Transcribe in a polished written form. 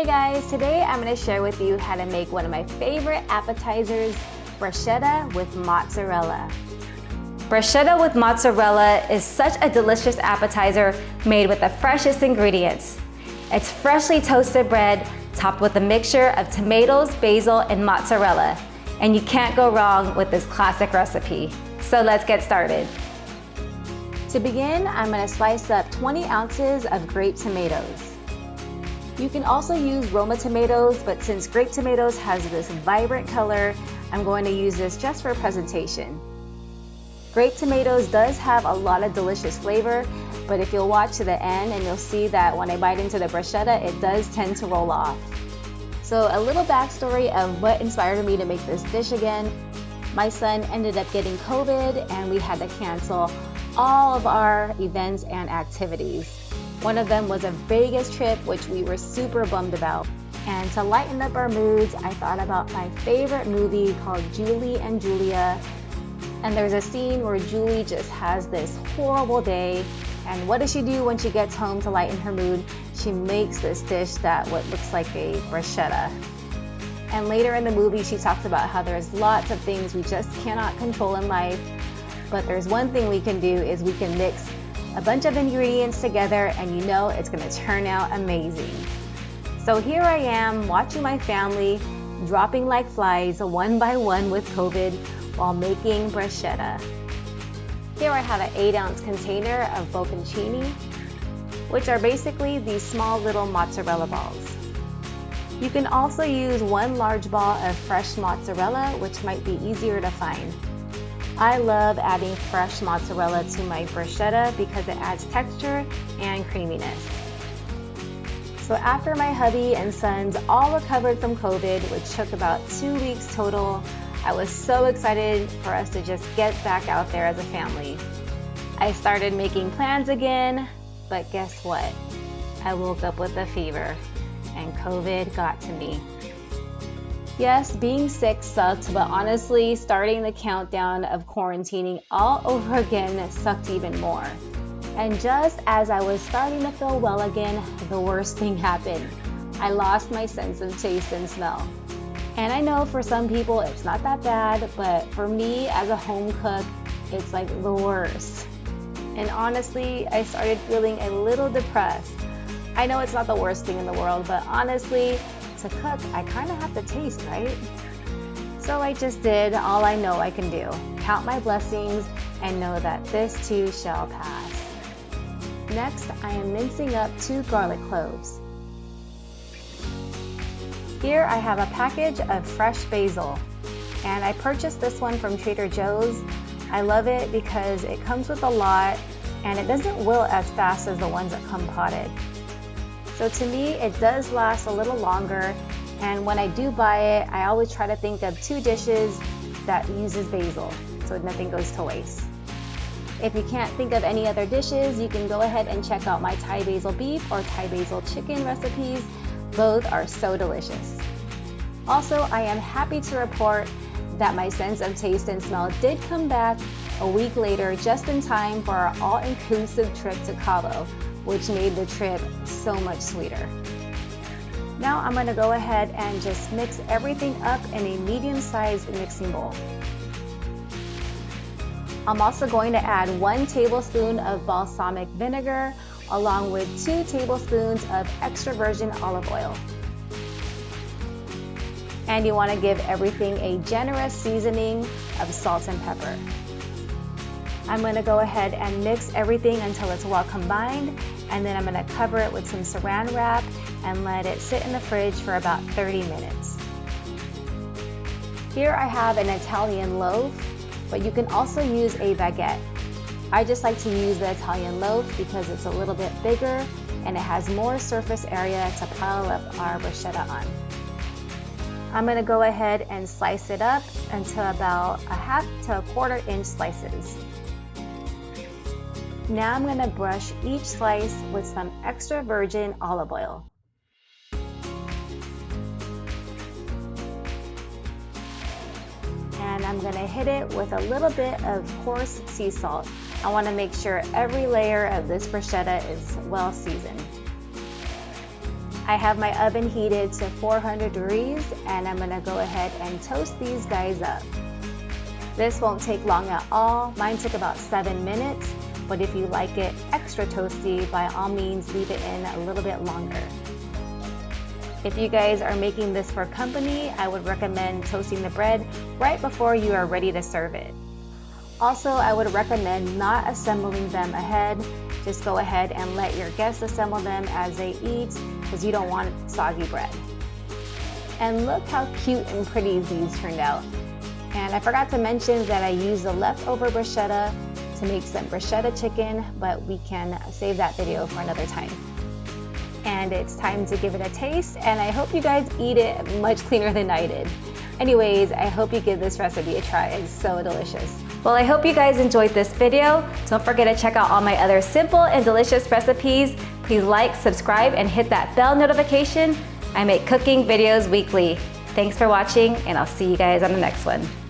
Hey guys, today I'm going to share with you how to make one of my favorite appetizers, bruschetta with mozzarella. Bruschetta with mozzarella is such a delicious appetizer made with the freshest ingredients. It's freshly toasted bread topped with a mixture of tomatoes, basil, and mozzarella. And you can't go wrong with this classic recipe. So let's get started. To begin, I'm going to slice up 20 ounces of grape tomatoes. You can also use Roma tomatoes, but since grape tomatoes has this vibrant color, I'm going to use this just for presentation. Grape tomatoes does have a lot of delicious flavor, but if you'll watch to the end and you'll see that when I bite into the bruschetta, it does tend to roll off. So a little backstory of what inspired me to make this dish again. My son ended up getting COVID and we had to cancel all of our events and activities. One of them was a Vegas trip, which we were super bummed about. And to lighten up our moods, I thought about my favorite movie called Julie and Julia. And there's a scene where Julie just has this horrible day. And what does she do when she gets home to lighten her mood? She makes this dish that what looks like a bruschetta. And later in the movie, she talks about how there's lots of things we just cannot control in life. But there's one thing we can do is we can mix a bunch of ingredients together and you know it's going to turn out amazing. So here I am watching my family dropping like flies one by one with COVID while making bruschetta. Here I have an 8-ounce container of bocconcini, which are basically these small little mozzarella balls. You can also use one large ball of fresh mozzarella, which might be easier to find. I love adding fresh mozzarella to my bruschetta because it adds texture and creaminess. So after my hubby and sons all recovered from COVID, which took about 2 weeks total, I was so excited for us to just get back out there as a family. I started making plans again, but guess what? I woke up with a fever and COVID got to me. Yes, being sick sucked, but honestly, starting the countdown of quarantining all over again sucked even more. And just as I was starting to feel well again, the worst thing happened. I lost my sense of taste and smell. And I know for some people it's not that bad, but for me as a home cook, it's like the worst. And honestly, I started feeling a little depressed. I know it's not the worst thing in the world, but honestly, to cook, I kind of have to taste, right? So I just did all I know I can do. Count my blessings and know that this too shall pass. Next, I am mincing up 2 garlic cloves. Here I have a package of fresh basil, and I purchased this one from Trader Joe's. I love it because it comes with a lot and it doesn't wilt as fast as the ones that come potted. So to me, it does last a little longer, and when I do buy it, I always try to think of 2 dishes that uses basil, so nothing goes to waste. If you can't think of any other dishes, you can go ahead and check out my Thai basil beef or Thai basil chicken recipes. Both are so delicious. Also, I am happy to report that my sense of taste and smell did come back a week later, just in time for our all-inclusive trip to Cabo, which made the trip so much sweeter. Now I'm going to go ahead and just mix everything up in a medium-sized mixing bowl. I'm also going to add 1 tablespoon of balsamic vinegar along with 2 tablespoons of extra virgin olive oil. And you want to give everything a generous seasoning of salt and pepper. I'm going to go ahead and mix everything until it's well combined, and then I'm going to cover it with some saran wrap and let it sit in the fridge for about 30 minutes. Here I have an Italian loaf, but you can also use a baguette. I just like to use the Italian loaf because it's a little bit bigger and it has more surface area to pile up our bruschetta on. I'm going to go ahead and slice it up into about a 1/2 to 1/4 inch slices. Now I'm going to brush each slice with some extra virgin olive oil. And I'm going to hit it with a little bit of coarse sea salt. I want to make sure every layer of this bruschetta is well seasoned. I have my oven heated to 400 degrees and I'm gonna go ahead and toast these guys up. This won't take long at all. Mine took about 7 minutes, but if you like it extra toasty, by all means leave it in a little bit longer. If you guys are making this for company, I would recommend toasting the bread right before you are ready to serve it. Also, I would recommend not assembling them ahead. Just go ahead and let your guests assemble them as they eat, because you don't want soggy bread. And look how cute and pretty these turned out. And I forgot to mention that I used the leftover bruschetta to make some bruschetta chicken, but we can save that video for another time. And it's time to give it a taste, and I hope you guys eat it much cleaner than I did. Anyways, I hope you give this recipe a try. It's so delicious. Well, I hope you guys enjoyed this video. Don't forget to check out all my other simple and delicious recipes. Please like, subscribe, and hit that bell notification. I make cooking videos weekly. Thanks for watching, and I'll see you guys on the next one.